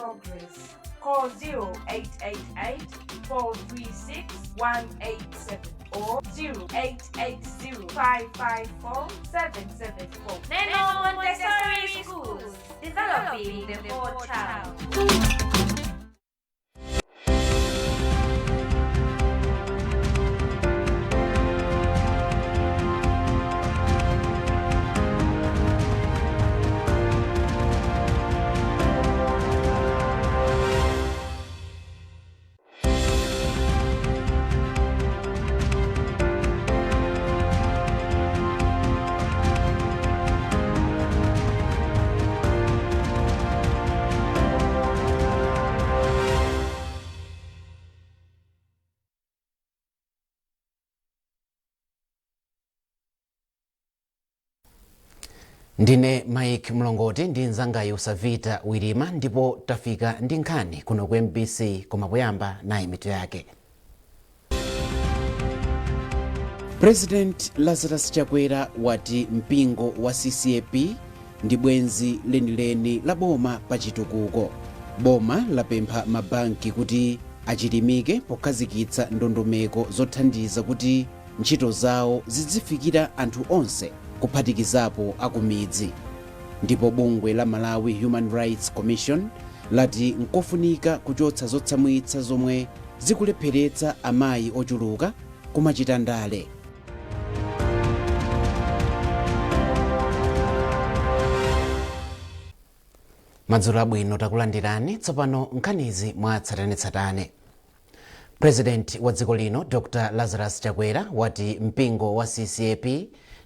progress. Call 0888 436 187 or 0880 554 774. Neno Montessori Schools, developing the whole child. Ndine Mike Mlongoti ndi nzangayo Savita Wirima ndipo tafika ndi nkhani kuno ku MBC koma poyamba nayi mitu yake. President Lazarus Chakwera wati mpingo wa CCAP ndi bwenzi lenileni la boma pa chitukuko. Boma lapempha mabanki kuti achilimike pokhazikitsa ndondomeko zothandiza kuti ntchito zawo zidzifikira anthu onse kuphatikizapo akumidzi. Ndipo bungwe la Malawi Human Rights Commission lati nkofunika kuchotsa zotsamwitsa zomwe zikulepheretsa amayi ochuluka kumachita ndale. Madzulo abwino takulandirani, tsopano nkhanizi mwatsatanetsatane. President wa dziko lino Dr. Lazarus Chakwera wati mpingo wa CCAP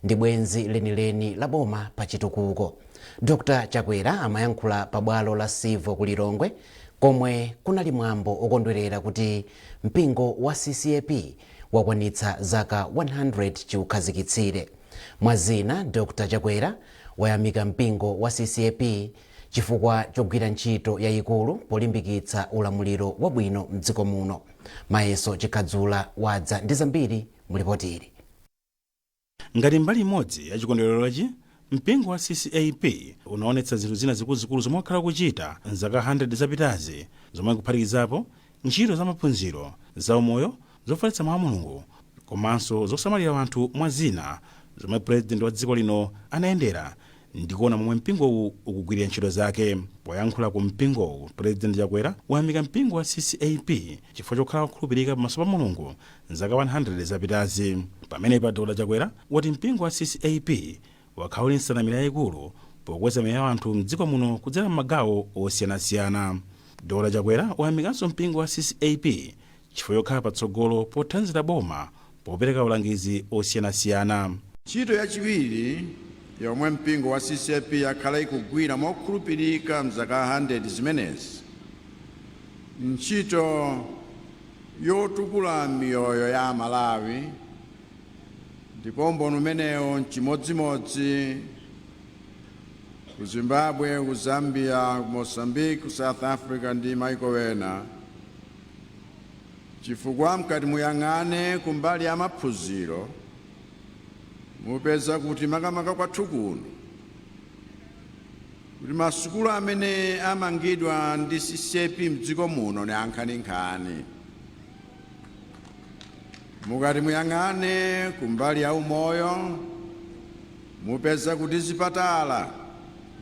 ndi bwenzi lenileni la boma pa chitukuko. Dr. Chakwera amayankhula pa bwalo la Sivo ku Lilongwe komwe kunali mwambo okondwerera kuti mpingo wa CCAP wakwanitsa zaka 100 chiukhazikitsire. Mwazina Dr. Chakwera wayamika mpingo wa CCAP chifukwa chogwira ntchito yayikulu polimbikitsa ulamuliro wabwino mdziko muno. Mayeso Chikhadzula wadza ndi zambiri mulipotiri. Ngati mbali imodzi ya chikondwererochi, mpingo wa CCAP unaonetsa zinthu zina zikuluzikulu zomwe wakhala kuchita nzaka 100 zapitazi, zomwe kuphatikizapo ntchito za maphunziro, za umoyo, zofalitsa mawu a Mulungu, komanso zosamalira anthu mwazina zomwe president wa dziko lino anayendera ndikuona momwe mpingowu ukugwirira ntchito zake. Poyankhula ku mpingowu, President Chakwera wayamika mpingo wa CCAP chifukwa chokhala kukhulupirika pamaso pa Mulungu nzaka 100 zapitazi. Pamenepa Dr. Chakwera wati mpingo wa CCAP wakhala ndi nsanamira yayikulu pokweza miyoyo ya anthu mdziko muno kudzera m'magawo osiyanasiyana. Dr. Chakwera wayamikanso mpingo wa CCAP chifukwa chokhala patsogolo pothandiza boma popereka ulangizi osiyanasiyana. Ntchito yachiwiri yomwe mpingo wa CCAP yakhala ikugwira mokhulupirika mzaka 100 zimenezi, ntchito yotukula miyoyo ya Malawi ndipo mbono umenewo chimodzimodzi ku Zimbabwe, ku Zambia, ku Mozambique, ku South Africa ndi maiko ena, chifukwa mkati muyang'ane kumbali ya maphunziro mupeza kuti makamaka kwathu kuno kuti masukulu amene amangidwa ndi CCAP mdziko muno ni ankhaninkhani. Mukati muyang'ane kumbali ya umoyo mupeza kuti zipatala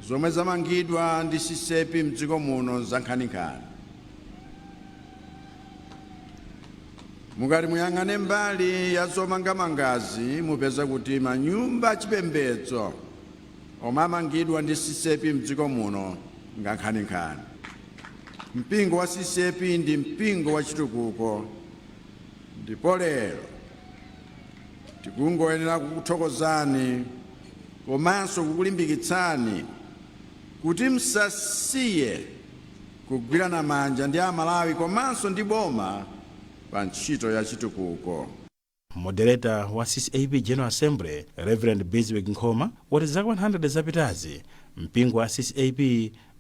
zomwe zamangidwa ndi CCAP mdziko muno zankhaninkhani. Mukati muyang'ane mbali ya zomangamangazi mupeza kuti manyumba achipembedzo omwe amangidwa ndi CCAP mdziko muno ngankhaninkhani. Mpingo wa CCAP ndi mpingo wa chitukuko, ndipo lero tikungoyenera kukuthokozani komanso kukulimbikitsani kuti msasiye kugwirana manja ndi Amalawi komanso ndi boma pa ntchito ya chitukuko. Moderator wa CCAP General Assembly Reverend Biswick Nkhoma wati zaka 100 zapitazi mpingo wa CCAP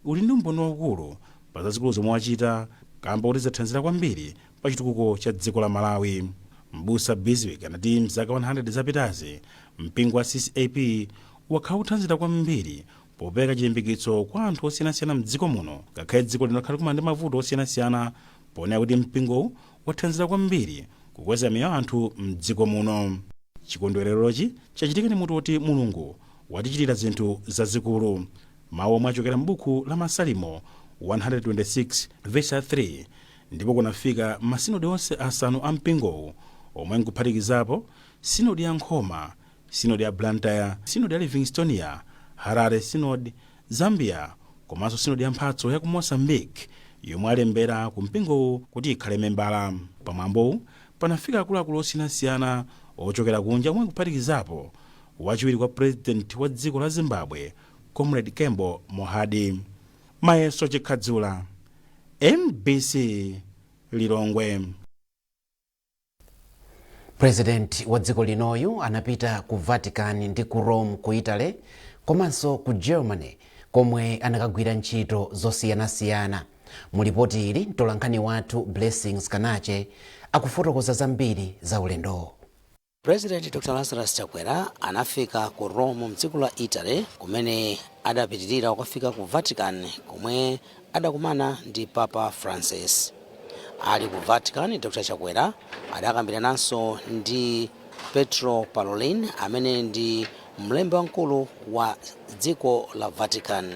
uli ndi umboni waukulu pa zazikulu zomwe wachita kamba kuti zathandiza kwambiri pa chitukuko cha dziko la Malawi. Mbusa Biswick anati zaka 100 zapitazi mpingo wa CCAP wakhala kuthandiza kwambiri popereka chilimbikitso kwa anthu osiyanasiyana mdziko muno, ngakhale dziko lino likhale kumana ndi mavuto osiyanasiyana, poonera kuti mpingowu wathandiza kwambiri kukweza miyoyo ya anthu mdziko muno. Chikondwererochi chachitika ndi mutu woti Mulungu watichitira zinthu zazikulu, mawu omwe achokera m'buku la Masalimo 126 verse 3, ndipo kunafika masinodi onse asanu a mpingowu, omwe nkuphatikizapo sinodi ya Nkhoma, sinodi ya Blantyre, sinodi ya Livingstonia, Harare sinodi, Zambia, komanso sinodi ya mphatso ya ku Mozambique, yomwe alembera ku mpingowu kuti ikhale membala. Pamwambowu panafika akuluakulu osiyanasiyana ochokera kunja, omwe nkuphatikizapo wachiwiri kwa president wa dziko la Zimbabwe, Comrade Kembo Mohadi. Mayeso Chikhadzula, MBC Lilongwe. President wa dziko linoyu anapita ku Vatican ndi ku Rome ku Italy komanso ku Germany, komwe anakagwira ntchito zosiyanasiyana. Mulipoti ili mtolankhani wathu Blessings Kanache akufotokoza zambiri za ulendowo. President Dr. Lazarus Chakwera anafika ku Rome mdziko la Italy, kumene adapitirira kukafika ku Vatican, komwe adakumana ndi Papa Francis. Ali ku Vatican, Dr. Chakwera adakambirananso ndi Pietro Parolin, amene ndi mlembi wamkulu wa dziko la Vatican.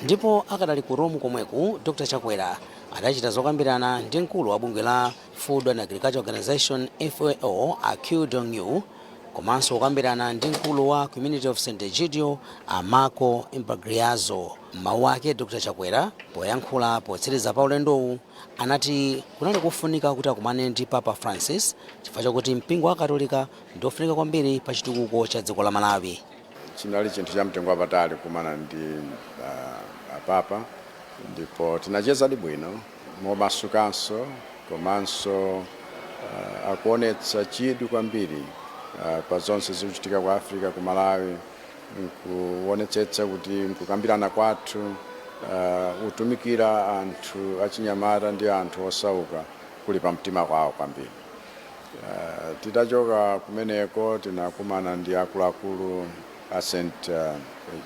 Ndipo akadali ku Rome komweku, Dr. Chakwera adachita zokambirana ndi mkulu wa bungwe la Food and Agriculture Organization FAO Q Dong-yu, komanso kukambirana ndi mkulu wa Community of St. Egidio Marco Imbagliazzo. Mawu ake Dr. Chakwera poyankhula potsiriza pa ulendowu anati kunali kufunika kuti akumane ndi Papa Francis chifukwa chakuti mpingo wa Katolika ndofunika kwambiri pa chitukuko cha dziko la Malawi. Chinali chinthu cha mtengo wapatali kumana ndi Papa, ndipo tinacheza bwino momasukanso, komanso akuonetsa chidwi kwambiri pa zonse zikuchitika ku Africa, ku Malawi, nkuonetsetsa kuti nkukambirana kwathu utumikira anthu achinyamata ndi anthu osauka kuli pa mtima kwawo kwambiri. Titachoka kumeneko tinakumana ndi akuluakulu a St.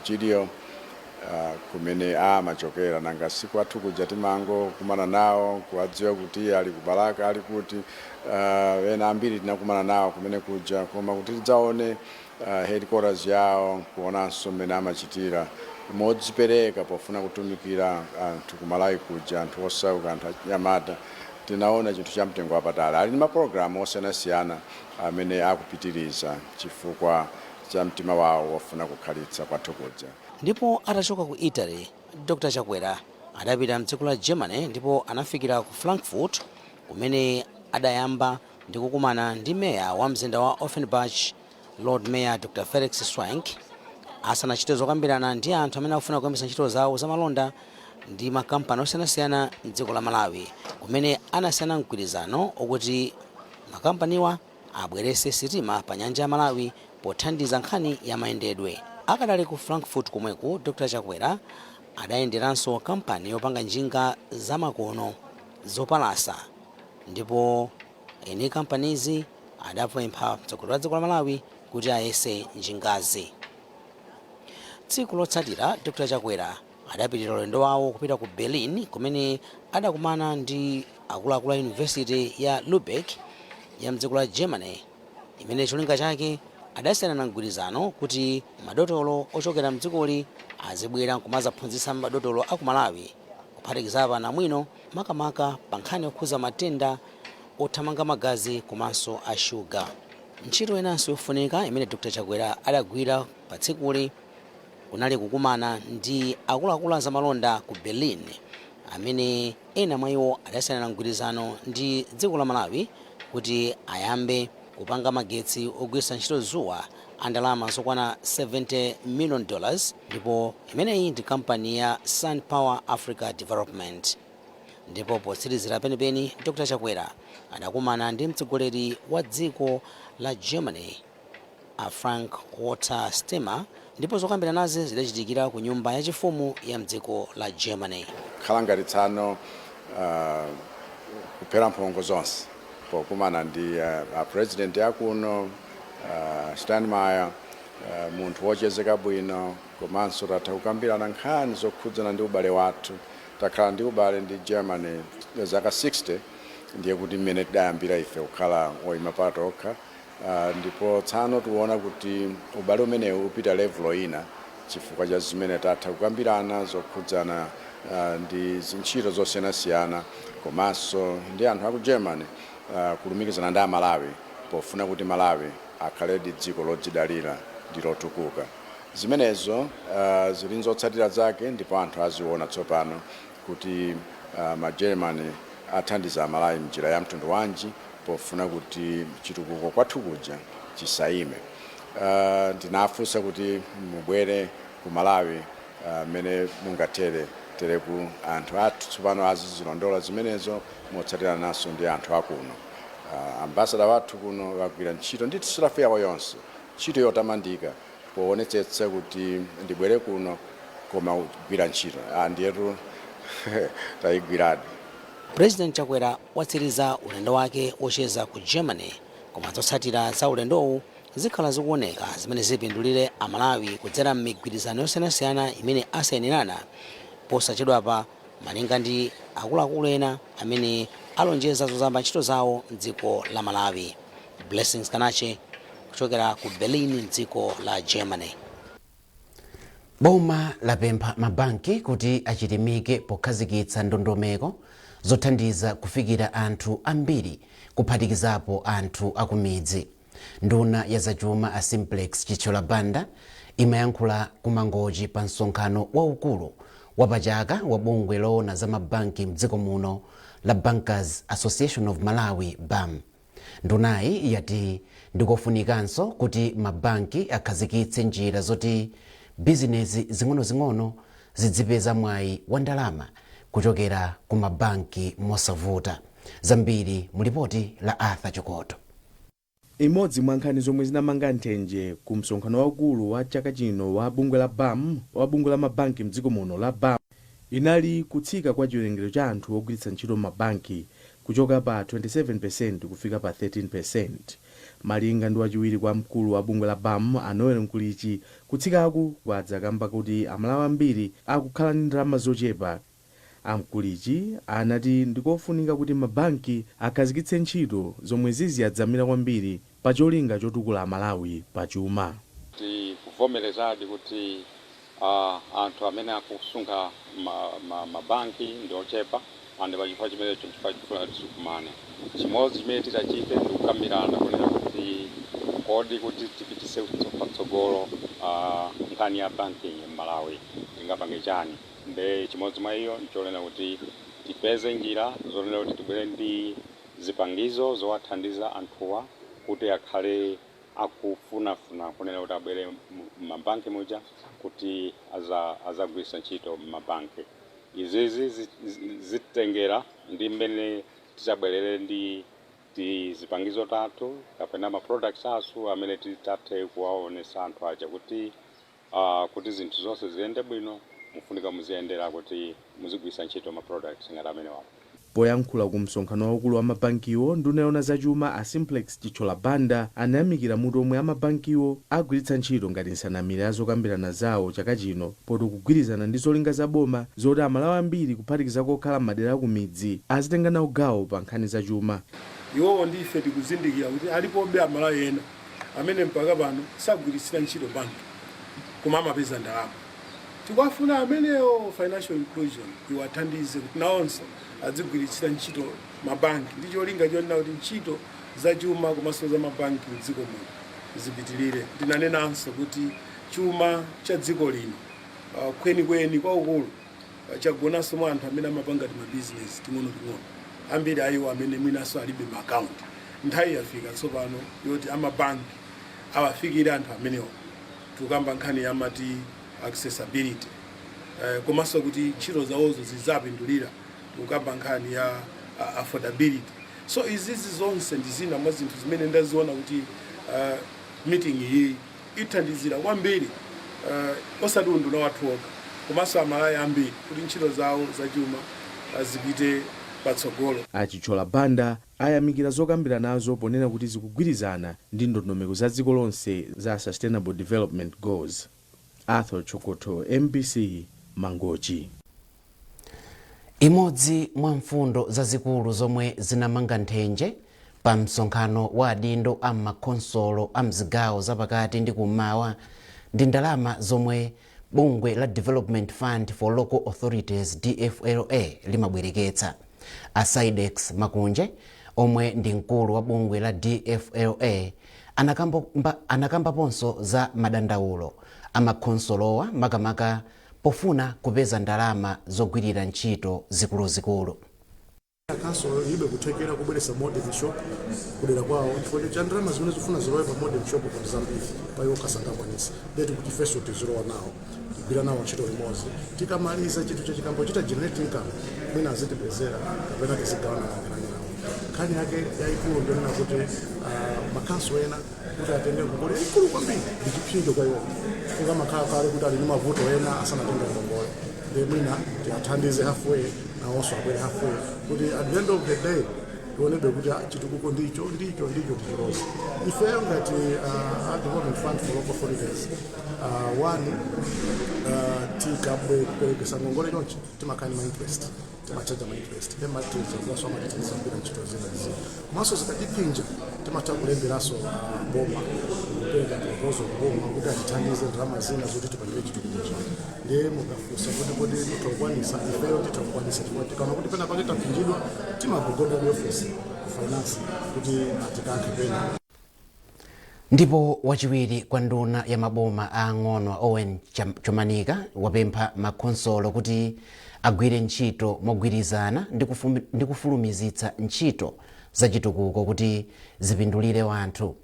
Egidio kumene amachokera, nanga siku athu kuja timango kumana nawo kuwadziwa kuti ali kubalaka ali kuti ena ambiri tinakumana nawo kumene kuja, koma kuti tidzaone headquarters yawo, kuonanso mmene amachitira modzipereka pofuna kutumikira anthu ku Malawi kuja, anthu osauka, anthu achinyamata. Tinaona chinthu cha mtengo wapatali. Ali ndi mapulogalamu osiyanasiyana amene akupitiriza chifukwa cha mtima wawo wofuna kukhalitsa kwathu kuja. Ndipo atachoka ku Italy, Dr. Chakwera adapita mdziko la Germany, ndipo anafikira ku Frankfurt, kumene adayamba ndi kukumana ndi meya wa mzinda wa Offenbach, Lord Mayor Dr. Felix Schwenk, asanachite zokambirana ndi anthu amene akufuna kuyambitsa ntchito zawo za malonda ndi makampani osiyanasiyana mdziko la Malawi, kumene anasiyana mgwirizano okuti makampaniwa abwerese sitima pa nyanja ya Malawi pothandiza nkhani ya mayendedwe. Akadali ku Frankfurt komweku, Dr. Chakwera adayenderanso kampani yopanga njinga zamakono zopalasa, ndipo eni kampanizi adapempha mtsogoleri wa dziko la Malawi kuti ayese njingazi. Tsiku lotsatira, Dr. Chakwera adapitirira ulendo wawo kupita ku Berlin, kumene adakumana ndi akuluakulu a University ya Lübeck ya mdziko la Germany, imene cholinga chake adasiyana mgwirizano kuti madotolo ochokera mdzikoli azibwera nkumazaphunzitsa madotolo aku Malawi, kuphatikizapo namwino makamaka pa nkhani yokhuza matenda othamanga magazi komanso a shuga. Ntchito inanso yofunika imene Dr. Chakwera adagwira pa tsikuli kunali kukumana ndi akuluakulu a zamalonda ku Berlin, amene ena mwa iwo adasiyana mgwirizano ndi dziko la Malawi kuti ayambe kupanga magetsi ogwiritsa ntchito zuwa a ndalama zokwana $70 million, ndipo imeneyi ndi kampani ya Sun Power Africa Development. Ndipo potsirizira penipeni, Dr. Chakwera adakumana ndi mtsogoleri wa dziko la Germany a Frank Walter Steinmeier, ndipo zokambirana nazi zidachitikira ku nyumba yachifumu ya mdziko la Germany. Khalangalitsano kuphera mphongo zonse pokumana ndi president yakuno Steinmeier munthu wochezeka bwino komanso tatha kukambirana nkhani zokhudzana ndi ubale wathu. Takhala ndi ubale ndi Germany zaka 60 ndiye kuti mmene tidayambira ife kukhala oyima patokha, ndipo tsano tiona kuti ubale umenewu upita level ina chifukwa cha zimene tatha kukambirana zokhudzana ndi zintchito zosiyanasiyana komanso ndi anthu aku Germany kulumikizana ndi Malawi pofuna kuti Malawi akhale dziko lodzidalira ndi lotukuka. Zimenezo zili zotsatira zake ndipo anthu aziona tsopano kuti ma-Germany athandiza Malawi m'njira ya mtundu wanji pofuna kuti chitukuko kwathu kuja chisayime. Ndinafunsa kuti mubwere ku Malawi mene mungatere tereku anthu athu tsopano azizilondola zimenezo motsatira naso ndi anthu akuno. Ambassador wathu kuno wagwira ntchito ndi tisafe yawo yonse ntchito yotamandika poonetsetsa kuti ndibwere kuno koma kugwira ntchito ndiyetu tayigwiradi. President Chakwera watsiriza ulendo wake wocheza ku Germany, koma zotsatira za ulendowu zikhala zikuoneka zimene zipindulire Amalawi kudzera m'migwirizano yosiyanasiyana imene asayenirana posachedwapa, malinga ndi akuluakulu ena amene alonjeza zozamba ntchito zawo m'dziko la Malawi. Blessings Kanache kuchokera ku Berlin m'dziko la Germany. Boma lapempha mabanki kuti achilimike pokhazikitsa ndondomeko zothandiza kufikira anthu ambiri kuphatikizapo anthu akumidzi. Nduna ya zachuma a Simplex Chichola Banda imayankhula kumangochi pa msonkhano waukulu wapachaka wa bungwe loona za mabanki m'dziko muno la Bankers Association of Malawi BAM. Ndunayi yati ndikofunikanso kuti mabanki akhazikitse njira zoti bizinesi zing'ono-zing'ono zidzipeza mwayi wa ndalama kuchokera ku mabanki mosavuta. Zambiri mulipoti la Arthur Chikoto. Imodzi mwa nkhani zomwe zinamanga nthenje ku msonkhano waukulu wa chaka chino wa bungwe la BAM wa bungwe la mabanki m'dziko muno la BAM inali kutsika kwa chiwerengero cha anthu ogwiritsa ntchito mabanki kuchoka pa 27% kufika pa 13%. Malinga ndi wachiwiri kwa mkulu wa bungwe la BAM Noel Nkulichi, kutsikaku kwadza kamba kuti Amalawi ambiri akukhala ndi ndalama zochepa. Amkulichi anati ndikofunika kuti mabanki akhazikitse ntchito zomwe ziziyadzamira kwambiri pa cholinga chotukula Amalawi pachuma. Kuvomerezadi kuti anthu amene akusunga mabanki ndi ochepa ande pachifukwa chimene chifukwa tisukumane. Chimodzi chimene titachite ndikukambirana kunena kuti kodi kuti tipitise patsogolo nkhani ya banking m'Malawi tingapange chani. Mbe chimodzi mwa iyo ncholena kuti tipeze njira zonena kuti tibwere ndi zipangizo zowathandiza anthuwa kuti akhale akufunafuna kunena kuti abwere mabanki muja kuti azagwiritsa ntchito mabanki. Izizi zitengera ndi mmene tizabwerere ndi zipangizo tatu kapena ma products asu amene titathe kuwaonesa anthu aja kuti zinthu zonse ziyende bwino mufunika muziyendera kuti muzigwiritsa ntchito ma products ngati amene wapo. Poyankhula ku msonkhano waukulu wa mabankiwo, nduna yoona zachuma a Simplex Chichola Banda anayamikira mutu omwe amabankiwo agwiritsa ntchito ngati nsanamira ya zokambirana zawo chaka chino poti kugwirizana ndi zolinga za boma zoti Amalawi ambiri kuphatikiza kokhala m'madera akumidzi azitenga nawo gawo pa nkhani zachuma. Iwowo ndi ife tikuzindikira kuti alipobe Amalawi ena amene mpaka pano sagwiritsira ntchito banki koma amapeza ndalama. Tikuwafuna amenewo financial inclusion iwathandize kuti nawonso adzigwiritsira ntchito mabanki ndi cholinga chonena kuti ntchito zachuma komanso za mabanki m'dziko muno zipitirire. Ndinanenanso kuti chuma cha dziko lino kwenikweni kwaukulu chagonanso mwa anthu amene amapanga mabizinesi ting'ono-ting'ono. Ambiri ayiwo amene mwinanso alibe maakaunti. Nthawi yafika tsopano yoti amabanki awafikire anthu amenewo. Tukamba nkhani yamati accessibility komanso kuti ntchito zawozo zizapindulira tukamba nkhani ya affordability. So izizi zonse ndi zina mwa zinthu zimene ndaziona kuti meeting iyi ithandizira kwambiri osati unduna wathu okha komanso Amalawi ambiri kuti ntchito zawo zachuma zipite patsogolo. Achichola Banda ayamikira zokambira nazo ponena kuti zikugwirizana ndi ndondomeko za dziko lonse za Sustainable Development Goals. Arthur Chokoto, MBC, Mangochi. Imodzi mwa mfundo zazikulu zomwe zinamanga nthenje pa msonkhano wa adindo a makonsolo a mzigawo zapakati ndi kummawa ndi ndalama zomwe bungwe la Development Fund for Local Authorities DFLA limabwereketsa. Asidex Makunje omwe ndi mkulu wa bungwe la DFLA anakambaponso za madandaulo amakonsolowa makamaka pofuna kupeza ndalama zogwirira ntchito zikuluzikulu. Council ibe kutekera kubweresa modern shop kudera kwawo chifukwa cha ndalama zimene zifuna zilowe pa modern shop kwa Zambia payo kasangakwanisa ndeti kuti first tizilowa nawo kugwira nawo ntchito limodzi tikamaliza chinthu cha chikambo chita generate income mwina azitipezera kapena tizigawana nawo nkhani yake yaikulu ndionena kuti makanso ena kuti atenge ngongole ikulu kwambiri ndi chipsinjo kwa iwo kunga makhala kale kuti ali ndi mavuto ena asanatenge ngongole ndi mwina tiathandize halfway nawonso abwere halfway kuti at the end of the day tionebe kuti chitukuko ndicho tichiloza ifeyo ngati Development Fund for Local Authorities tikaperekesa ngongole chonchi timakani ma interest timachaja ma interest ematreza kulaswa matitiza mbira ntchito zina komanso zikatipinja timatha kulemberaso boma kupereka proposal boma kuti atithandize ndalama zina zoti tipangire chitukuko chake ndiye mukafunsa kuti kodi tokwanisa ifeyo titokwanisa chifukwa kana kuti pena pake tapinjidwa timagogoda office finance kuti atikankhe pena. Ndipo wachiwiri kwa nduna ya maboma ang'ono Owen Chomanika wapempha makonsolo kuti agwire ntchito mogwirizana ndi kufulumizitsa ntchito za chitukuko kuti zipindulire wanthu.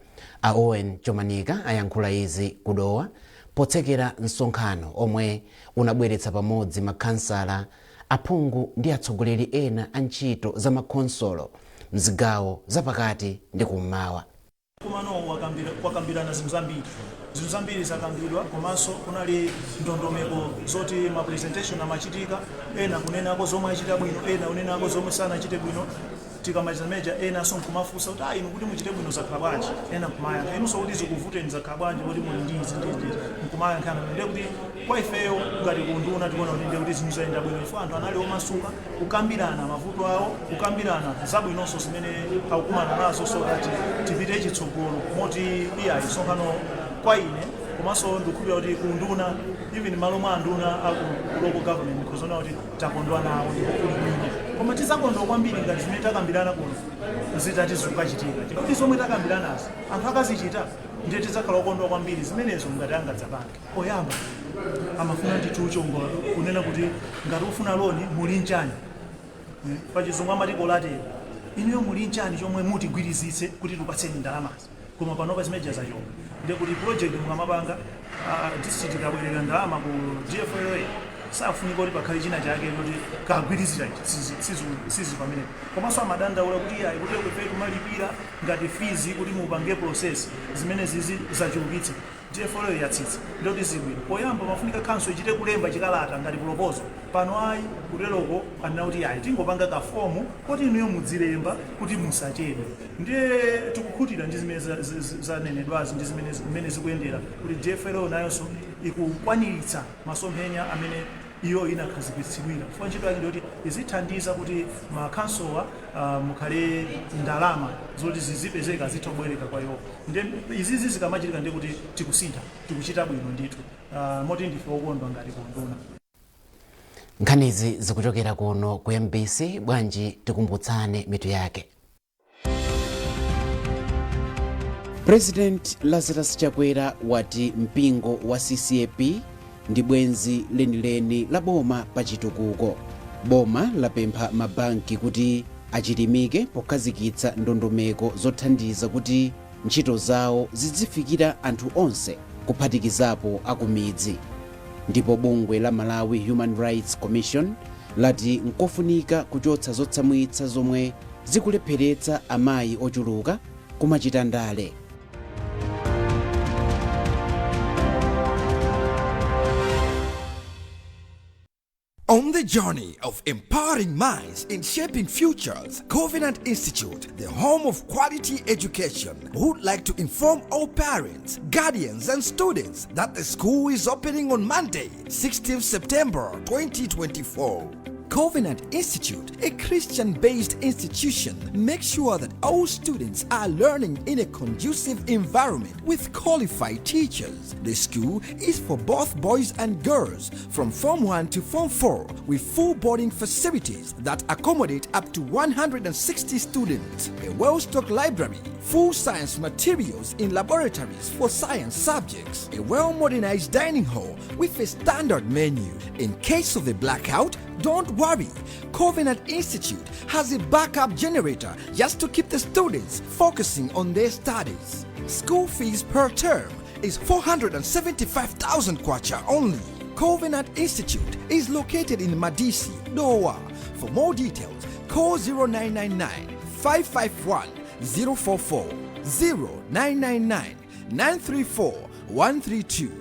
A Owen Chomanika ayankhula izi kudowa potsekera msonkhano omwe unabweretsa pamodzi makhansala, aphungu ndi atsogoleri ena a ntchito za makonsolo mzigawo zapakati ndi kummawa. Kumano wakambirana zinthu zambiri zakambidwa komanso kunali ndondomeko zoti ma presentation amachitika ena kunenako zomwe achita bwino ena kunenako zomwe sanachite bwino tikamaliza meja ena sonkumafunsa kuti inu kuti muchite bwino zakhala bwanji ena kumayankha inunso kuti zikuvuteni zakhala bwanji kuti muli ndizi nkumayankhana ndiye kuti kwa ifeyo ngati kunduna tikuona kuti ndiye kuti zinthu zayenda bwino ifo anthu anali omasuka kukambirana mavuto awo kukambirana zabwinonso zimene akukumana nazo so kuti tipite chitsogolo moti iyayi msonkhano kwa ine komanso ndikukhulupirira kuti kunduna even malo mwa anduna aku local government kuzona kuti takondwa nawo ndikukhulupirira koma tizakondwa kwambiri ngati zimene takambirana kuno zitati zikukachitika kuti zomwe takambiranazo anthu akazichita ndiye tizakhala okondwa kwambiri zimenezo ngati angadzapange. Oyamba amafuna tituchongola kunena kuti ngati ufuna loni muli nchani pachizungu amati collateral inuyo muli nchani chomwe mutigwirizitse kuti tupatseni ndalamazi koma panopa zimeja zachoka ndiye kuti project mukamapanga district kabwereka ndalama ku DFLA safunika kuti pakhale china chake kuti kagwirizira sizi pamene komanso amadandaula kuti ayi kuti kufe kumalipira ngati fees kuti mupange process zimene zizi zachulukitsa DFLA yatsitsa ndoti zibwino poyamba mafunika council ichite kulemba chikalata ngati proposal pano ayi kuteroko anena kuti ayi tingopanga ka form kuti inuyo mudzilemba kuti musachedwe ndiye tikukhutira ndi zimene zanenedwazi ndi zimene zikuyendera kuti DFLA nayonso ikukwaniritsa masomphenya amene iyo inakhazikitsidwira chifukwa ntchito yake ndiyoti izithandiza kuti makhansowa mukhale ndalama zoti zizipezeka zitobwereka kwa iwo ndiye izizi zikamachitika ndiye kuti tikusintha tikuchita bwino ndithu moti ndife okondwa ngati kunduna. Nkhanizi zikuchokera kuno ku MBC. Bwanji tikumbutsane mitu yake. President Lazarus Chakwera wati mpingo wa CCAP ndi bwenzi lenileni la boma pa chitukuko. Boma lapempha mabanki kuti achilimike pokhazikitsa ndondomeko zothandiza kuti ntchito zawo zidzifikira anthu onse kuphatikizapo akumidzi. Ndipo bungwe la Malawi Human Rights Commission lati nkofunika kuchotsa zotsamwitsa zomwe zikulepheretsa amayi ochuluka kumachita ndale. On the the journey of empowering minds in shaping futures, Covenant Institute, the home of quality education, would like to inform all parents, guardians, and students that the school is opening on Monday, 16th September 2024. Covenant Institute, a Christian-based institution, makes sure that all students are learning in a conducive environment with qualified teachers. The school is for both boys and girls from Form 1 to Form 4 with full boarding facilities that accommodate up to 160 students, a well-stocked library, full science materials in laboratories for science subjects, a well-modernized dining hall with a standard menu. In case of a blackout, don't worry, Covenant Institute has a backup generator just to keep the students focusing on their studies. School fees per term is 475,000 kwacha only. Covenant Institute is located in Madisi, Doha. For more details, call 0999 551 044, 0999 934 132,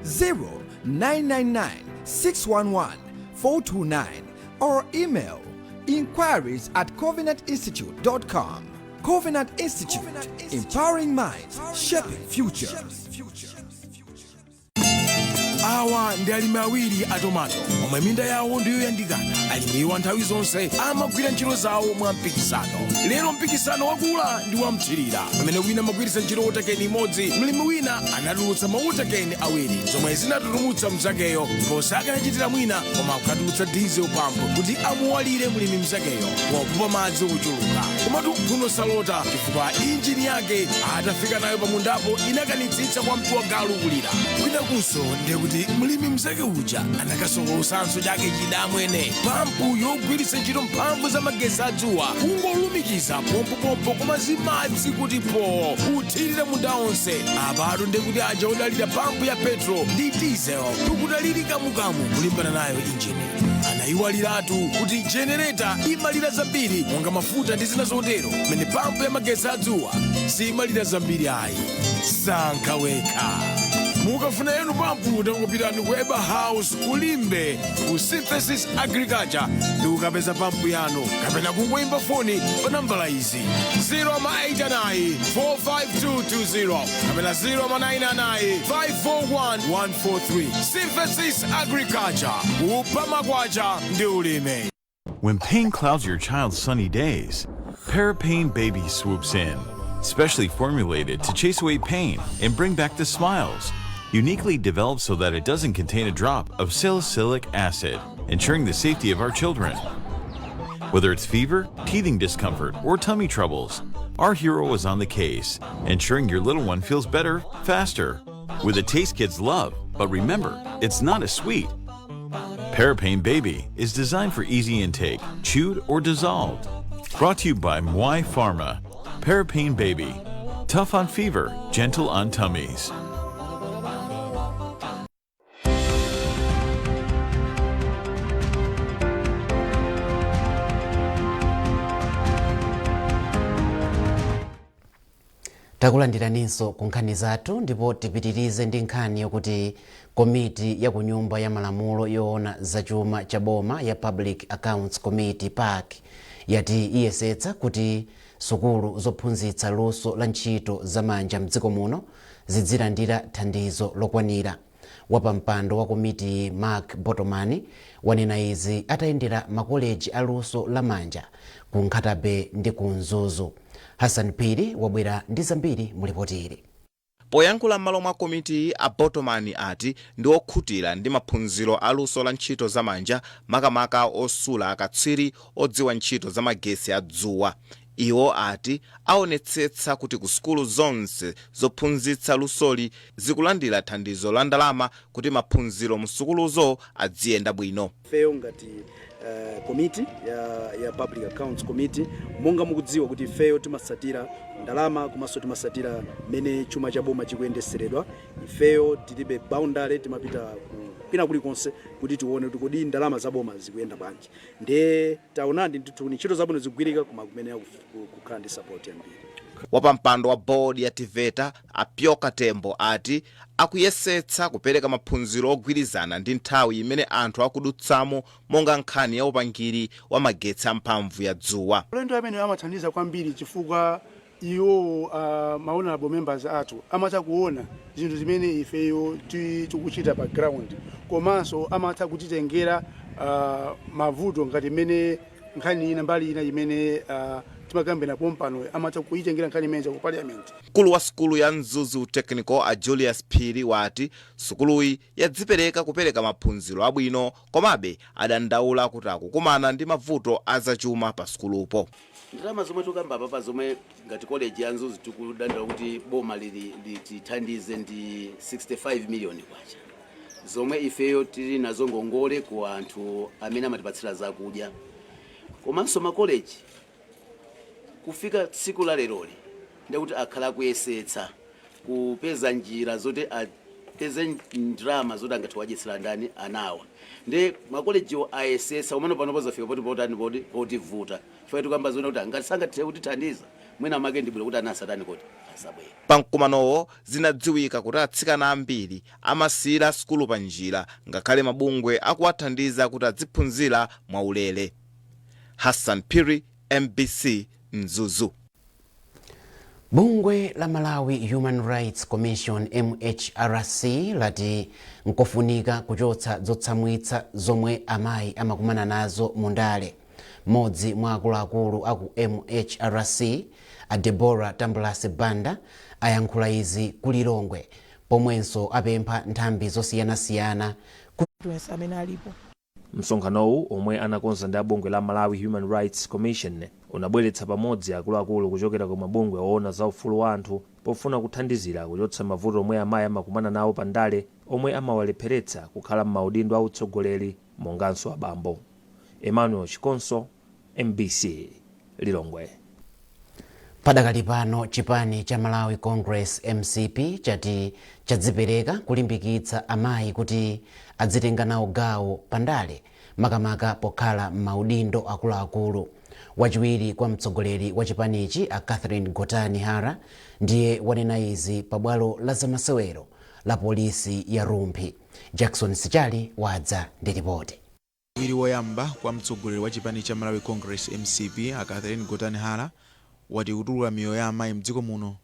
0999 611 429, or email inquiries@covenantinstitute.com. Covenant Institute, empowering minds, shaping futures. Awa ndi alimi awiri a tomato omwe minda yawo ndiyoyandikana. Alimiwa nthawi zonse amagwira ntchito zawo mwa mpikisano. Lero mpikisano wakula ndi wamthirira pamene wina amagwiritsa ntchito utekeni imodzi, mlimi wina anatulutsa mautekeni awiri zomwe zinatulumutsa mnzakeyo ndipo sakanachitira mwina koma kukatulutsa diesel pump kuti amuwalire mlimi mnzakeyo popupa madzi ochuluka. Komatu kunosalota chifukwa injini yake atafika nayo pamundapo inakanitsitsa kwa mtu wagalu kulira. Kwina kunso ndiye kuti mlimi mnzake uja anakasokolosanso chake chidamwene pampu yogwiritsa ntchito mphamvu za magetsi adzuwa kungolumikiza pompopompo koma zimadzi kuti po uthirire munda onse. Apatu ndiye kuti aja odalira pampu ya petro ndi diesel tukutaliri kamukamu kulimbana nayo injini. Anayiwaliratu kuti jenereta imalira zambiri monga mafuta ndi zina zotero, mene pampu ya magetsi adzuwa simalira zambiri ayi. Sankha wekha. Mukafuna yenu pampu tangopitani ku Eba House kulimbe ku Synthesis Agriculture ndi ukapeza pampu yanu kapena kungoyimba foni pa nambala izi 089 45220 kapena 099 541 Synthesis Agriculture, upama kwacha ndi ulime. When pain clouds your child's sunny days, Parapain Baby swoops in, specially formulated to chase away pain and bring back the smiles. Uniquely developed so that it doesn't contain a drop of salicylic acid, ensuring the safety of our children. Whether it's fever, teething discomfort, or tummy troubles, our hero is on the case, ensuring your little one feels better, faster, with a taste kids love. But remember, it's not a sweet. Parapain Baby is designed for easy intake, chewed or dissolved. Brought to you by Mwai Pharma. Parapain Baby. Tough on fever, gentle on tummies. Takulandiraninso ku nkhani zathu ndipo tipitirize ndi nkhani yokuti komiti ya kunyumba ya malamulo yoona zachuma cha boma ya Public Accounts Committee PAC yati iyesetsa kuti sukulu zophunzitsa luso la ntchito zamanja mdziko muno zidzilandira thandizo lokwanira. Wapampando wa komiti Mark Botomani wanena izi atayendera makoleji aluso lamanja ku Nkhatabe ndi ku Nzuzu. Hassan Piri wabwera ndi zambiri mulipotiri. Poyankhula m'malo mwa komiti, a Botomani ati ndi okhutira ndi maphunziro aluso la ntchito zamanja makamaka osula akatswiri odziwa ntchito za magesi adzuwa. Iwo ati aonetsetsa kuti ku sukulu zonse zophunzitsa lusoli zikulandira thandizo la ndalama kuti maphunziro mu sukuluzo adziyenda bwino. Feyo ngati komiti ya Public Accounts Committee monga mukudziwa kuti feyo timasatira ndalama komanso timasatira mene chuma cha boma chikuyendeseredwa. Ifeyo tilibe boundary, timapita pina kulikonse kuti tione kuti kodi ndalama za boma zikuyenda bwanji. Ndiye taonadi ntchito zabwino zikugwirika koma kumene kukhala ndi support yambiri. wapampando wa bodi ya TVETA Apyoka Tembo ati akuyesetsa kupereka maphunziro ogwirizana ndi nthawi imene anthu akudutsamo monga nkhani ya upangiri wa magetsi amphamvu ya dzuwa. Ulendo amene amathandiza kwambiri chifukwa iwo honorable members athu amatha kuona zinthu zimene ifeyo tikuchita pa ground, komanso amatha kutitengera mavuto ngati imene nkhani ina mbali ina imene timakambira pompano amatha kuitengera nkhani imene ku parliament. Mkulu wa sukulu ya Mzuzu Technical a Julius Phiri wati sukuluyi yadzipereka kupereka maphunziro abwino, komabe adandaula kuti akukumana ndi mavuto azachuma pa sukulupo. Ndalama zomwe tukamba papa zomwe ngati college ya Mzuzu tikudandaula kuti boma litithandize ndi 65 million kwacha, zomwe ifeyo tili nazo ngongole ku anthu amene amatipatsira zakudya. Komanso ma college kufika tsiku la leroli ndikuti akhala kuyesetsa kupeza njira zoti apeze ndrama zoti angati wadyetsera ndani anawa. Ndi makolejiwo ayesetsa umene panopo zafika poti vuta chifukwa tukamba zona kuti angati sangathe kutithandiza mwina make ndibwera kuti anasatani kuti asabwera. Pamkumanowo zinadziwika kuti atsikana ambiri amasiyira sukulu pa njira ngakhale mabungwe akuwathandiza kuti adziphunzira mwaulere. Hassan Phiri, MBC, Mzuzu. Bungwe la Malawi Human Rights Commission MHRC lati nkofunika kuchotsa zotsamwitsa zomwe amayi amakumana nazo mundale. Modzi mwa akuluakulu aku MHRC a Deborah Tambulasi Banda ayankhula izi ku Lilongwe, pomwenso apempha nthambi zosiyanasiyana amene alipo. Msonkhanowu omwe anakonza ndi bungwe la Malawi Human Rights Commission unabweretsa pamodzi akuluakulu kuchokera ku mabungwe oona za ufulu wa anthu pofuna kuthandizira kuchotsa mavuto omwe amayi amakumana nawo pandale omwe amawalepheretsa kukhala m'maudindo autsogoleri monganso abambo. Emmanuel Chikonso, MBC, Lilongwe. Padakali pano chipani cha Malawi Congress MCP chati chadzipereka kulimbikitsa amayi kuti adzitenga nawo gawo pandale makamaka pokhala m'maudindo akuluakulu. Wachiwiri kwa mtsogoleri wa chipanichi a Catherine Gotani Hara ndiye wanena izi pabwalo la zamasewero la polisi ya Rumphi. Jackson Sichali wadza ndi ripoti. Wiri woyamba kwa mtsogoleri wa chipani cha Malawi Congress MCP a Catherine Gotani Hara wati kutukula miyoyo ya amayi mdziko muno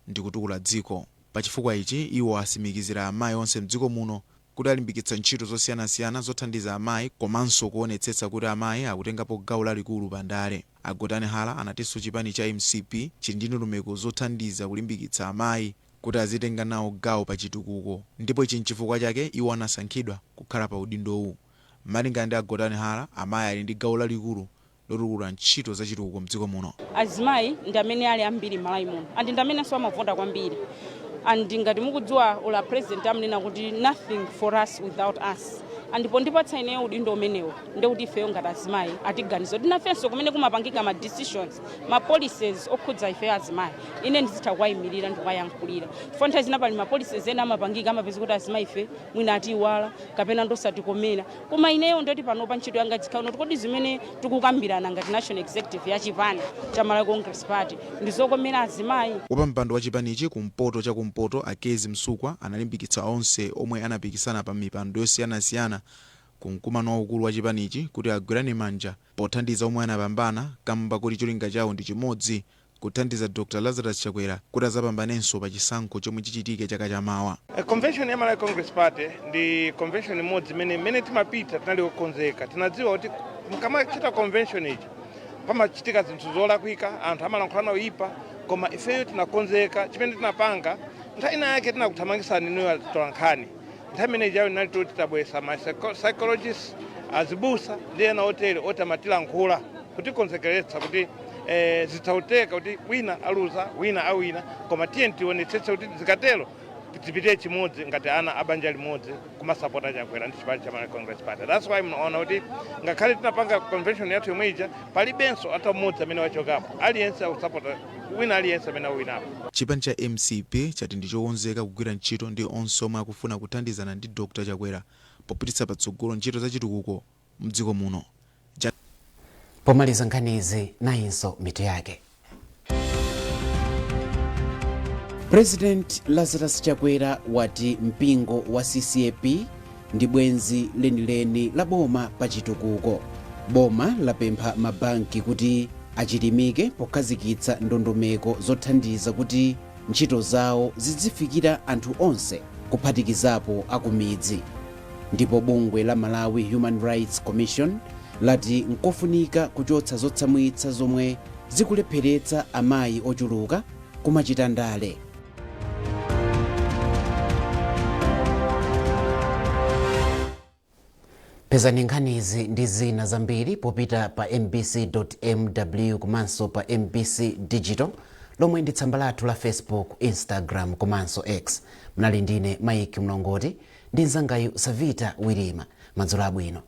ndi kutukula dziko. Pachifukwa ichi iwo asimikizira amayi onse mdziko muno kuti alimbikitsa ntchito zosiyanasiyana zothandiza amayi komanso kuonetsetsa kuti amayi akutengapo gawo lalikulu pandale. A Gotani Hara anatinso chipani cha MCP chili ndi ndondomeko zothandiza kulimbikitsa amayi kuti azitenga nawo gawo pa chitukuko, ndipo ichi nchifukwa chake iwo anasankhidwa kukhala pa udindowu. Malinga ndi a Gotani Hara, amayi ali ndi gawo lalikulu lotukula ntchito za chitukuko mdziko muno. Azimayi ndi amene ali ambiri Malawi muno andi ndi amene amavota kwambiri. And ngati mukudziwa ola president amnena kuti nothing for us without us. Ndipo ndipatsa ineyo udindo umenewo ndekuti ifeyo ngati azimayi atiganizo tinafenso kumene kumapangika ma decisions ma policies okhudza ifeyo azimayi ine ndizitha kuwayimirira ndi kuwayankhulira. Fonta zinapali ma policies ena amapangika amapeza kuti azimayi ife mwina atiwala kapena ndosatikomera. Koma ineyo ndoti pano pa ntchito yanga dzikhaona kuti zimene tikukambirana ngati national executive ya chipani cha Malawi Congress Party ndizokomera azimayi. Wapampando wa chipanichi kumpoto cha kumpoto Akezi Msukwa analimbikitsa onse omwe anapikisana pa mipando yosiyanasiyana kumkumano waukulu wa chipanichi kuti agwirane manja pothandiza omwe anapambana kamba kuti cholinga chawo ndi chimodzi, kuthandiza Dr. Lazarus Chakwera kuti azapambanenso pa chisankho chomwe chichitike chaka chamawa. Convention ya Malawi Congress Party ndi convention imodzi imene timapita tinali kukonzeka. Tinadziwa kuti mukamachita convention iji pamachitika zinthu zolakwika, anthu amalankhulana oyipa, koma ifeyo tinakonzeka chimene tinapanga nthawi ina yake tinakuthamangisana niyo tolankhani. Nthawi imeneyi jawo inali toti tabwesa ma psychologists azibusa ndi ena otele otamatilankhula kuti konzekeretsa kuti zitauteka kuti wina aluza wina awina, koma tiye tionetsetse kuti zikatero tipite chimodzi ngati ana abanja limodzi kumasapota Chakwera ndi chipani cha Malawi Congress Party. That's why munaona kuti ngakhale tinapanga convention yathu yomweja palibenso ata mmodzi amene wachokapo, aliyense akusapota wina aliyense amene awinapo. Chipani cha MCP chati ndichokonzeka kugwira ntchito ndi onse omwe akufuna kuthandizana ndi Dr. Chakwera popititsa patsogolo ntchito za chitukuko mdziko muno. Pomaliza nkhanizi nayinso mitu yake. President Lazarus Chakwera wati mpingo wa CCAP ndi bwenzi lenileni la boma pa chitukuko. Boma lapempha mabanki kuti achilimike pokhazikitsa ndondomeko zothandiza kuti ntchito zawo zidzifikira anthu onse kuphatikizapo akumidzi. Ndipo bungwe la Malawi Human Rights Commission lati nkofunika kuchotsa zotsamwitsa zomwe zikulepheretsa amayi ochuluka kumachita ndale. Pezani nkhanizi ndi zina zambiri popita pa mbc.mw komanso pa MBC Digital, lomwe ndi tsamba lathu la Facebook, Instagram komanso X. Mnali ndine Mike Mlongoti ndi mzangayu Savita Wirima. Madzulo abwino.